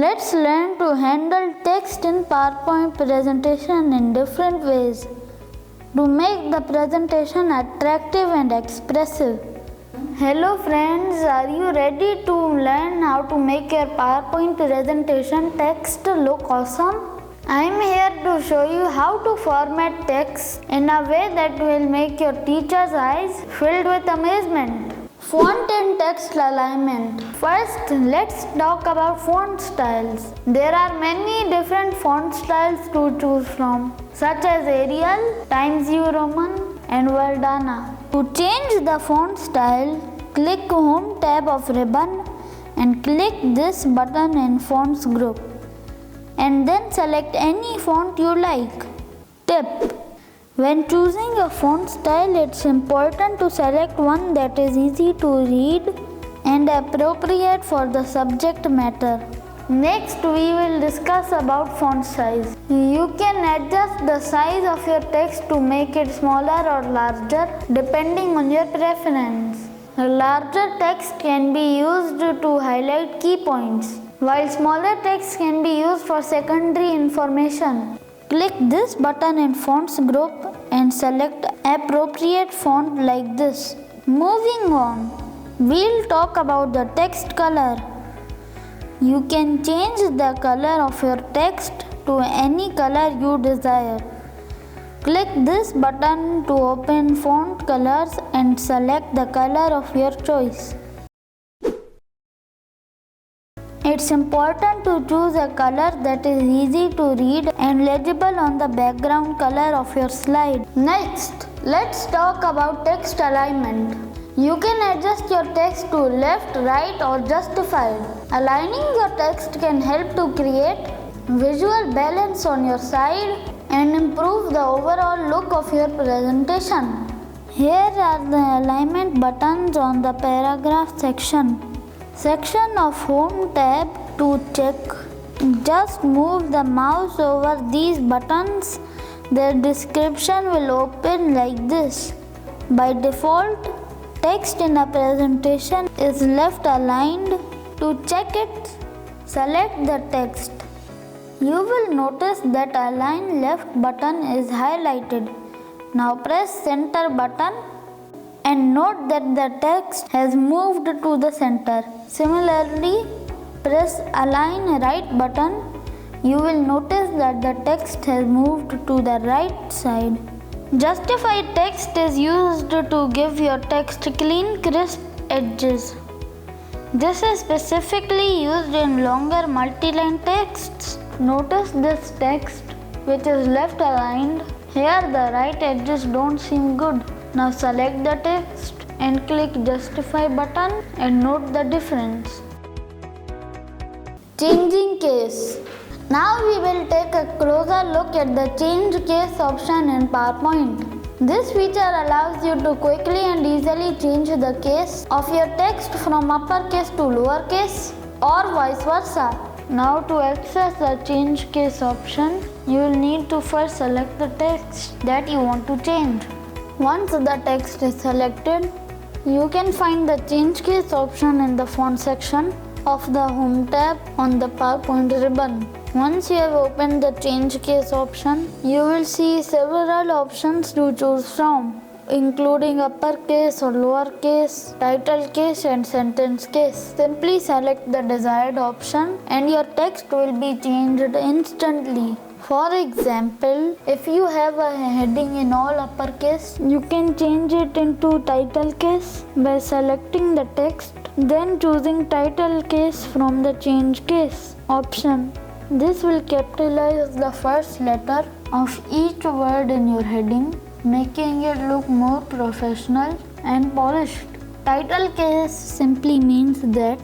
Let's learn to handle text in PowerPoint presentation in different ways to make the presentation attractive and expressive. Hello friends, are you ready to learn how to make your PowerPoint presentation text look awesome? I am here to show you how to format text in a way that will make your teacher's eyes filled with amazement. Font and text alignment. First, let's talk about font styles. There are many different font styles to choose from, such as Arial, Times New Roman, and Verdana. To change the font style, click Home tab of ribbon and click this button in Fonts group, and then select any font you like. Tip: when choosing a font style, it's important to select one that is easy to read and appropriate for the subject matter. Next, we will discuss about font size. You can adjust the size of your text to make it smaller or larger depending on your preference. Larger text can be used to highlight key points, while smaller text can be used for secondary information. Click this button in Fonts group and select appropriate font like this. Moving on, we'll talk about the text color. You can change the color of your text to any color you desire. Click this button to open font colors and select the color of your choice. It's important to choose a color that is easy to read and legible on the background color of your slide. Next, let's talk about text alignment. You can adjust your text to left, right, or justified. Aligning your text can help to create visual balance on your slide and improve the overall look of your presentation. Here are the alignment buttons on the paragraph section. Section of Home tab to check. Just move the mouse over these buttons. The description will open like this. By default, text in a presentation is left aligned. To check it, select the text. You will notice that Align Left button is highlighted. Now press Center button and note that the text has moved to the center. Similarly, press Align Right button. You will notice that the text has moved to the right side. Justified text is used to give your text clean, crisp edges. This is specifically used in longer multi-line texts. Notice this text, which is left aligned. Here the right edges don't seem good. Now select the text and click Justify button and note the difference. Changing case. Now we will take a closer look at the Change Case option in PowerPoint. This feature allows you to quickly and easily change the case of your text from uppercase to lowercase or vice versa. Now to access the Change Case option, you will need to first select the text that you want to change. Once the text is selected, you can find the Change Case option in the Font section of the Home tab on the PowerPoint ribbon. Once you have opened the Change Case option, you will see several options to choose from, including uppercase or lowercase, title case and sentence case. Simply select the desired option and your text will be changed instantly. For example, if you have a heading in all uppercase, you can change it into title case by selecting the text, then choosing title case from the Change Case option. This will capitalize the first letter of each word in your heading, making it look more professional and polished. Title case simply means that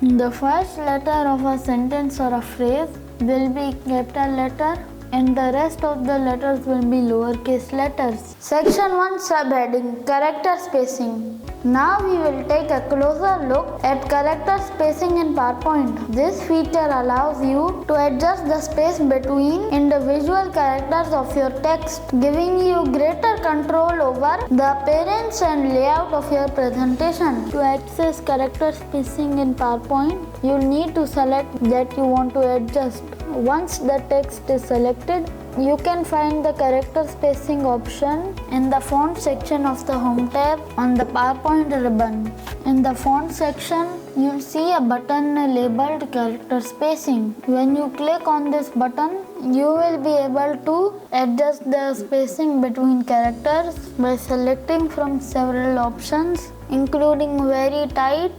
the first letter of a sentence or a phrase will be capital letter and the rest of the letters will be lowercase letters. Section 1 subheading Character Spacing. Now we will take a closer look at character spacing in PowerPoint. This feature allows you to adjust the space between individual characters of your text, giving you greater control over the appearance and layout of your presentation. To access character spacing in PowerPoint, you'll need to select that you want to adjust. Once the text is selected, you can find the character spacing option in the font section of the Home tab on the PowerPoint ribbon. In the font section, you'll see a button labeled character spacing. When you click on this button, you will be able to adjust the spacing between characters by selecting from several options, including very tight,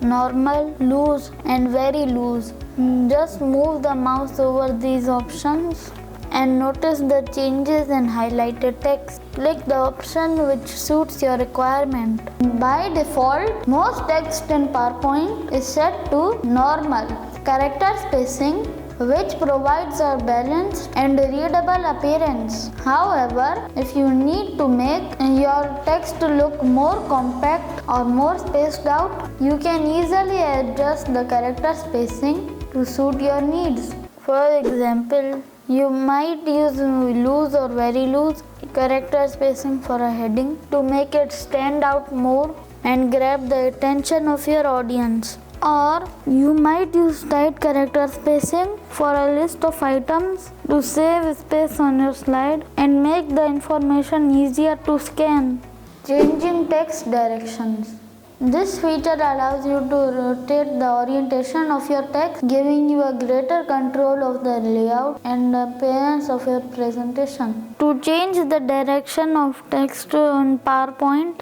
normal, loose, and very loose. Just move the mouse over these options and notice the changes in highlighted text. Click the option which suits your requirement. By default, most text in PowerPoint is set to normal character spacing, which provides a balanced and readable appearance. However, if you need to make your text look more compact or more spaced out, you can easily adjust the character spacing to suit your needs. For example, you might use loose or very loose character spacing for a heading to make it stand out more and grab the attention of your audience. Or you might use tight character spacing for a list of items to save space on your slide and make the information easier to scan. Changing text directions. This feature allows you to rotate the orientation of your text, giving you a greater control of the layout and appearance of your presentation. To change the direction of text in PowerPoint,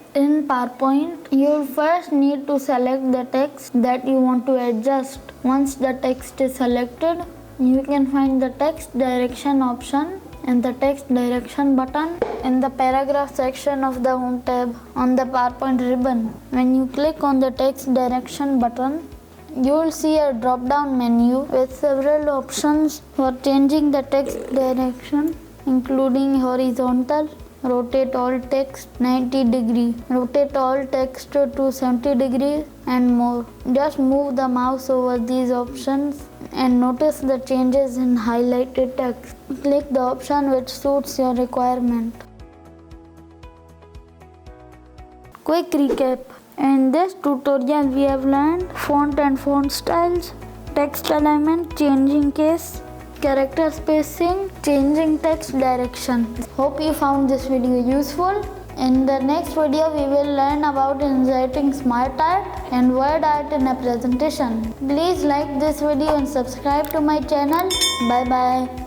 you'll first need to select the text that you want to adjust. Once the text is selected, you can find the text direction option and the text direction button in the paragraph section of the Home tab on the PowerPoint ribbon. When you click on the text direction button, you will see a drop-down menu with several options for changing the text direction, including horizontal, rotate all text 90 degrees, rotate all text to 70 degrees, and more. Just move the mouse over these options and notice the changes in highlighted text. Click the option which suits your requirement. Quick recap. In this tutorial we have learned font and font styles, text alignment, changing case, character spacing, changing text direction. Hope you found this video useful. In the next video we will learn about inserting smart art and word art in a presentation. Please like this video and subscribe to my channel. Bye bye.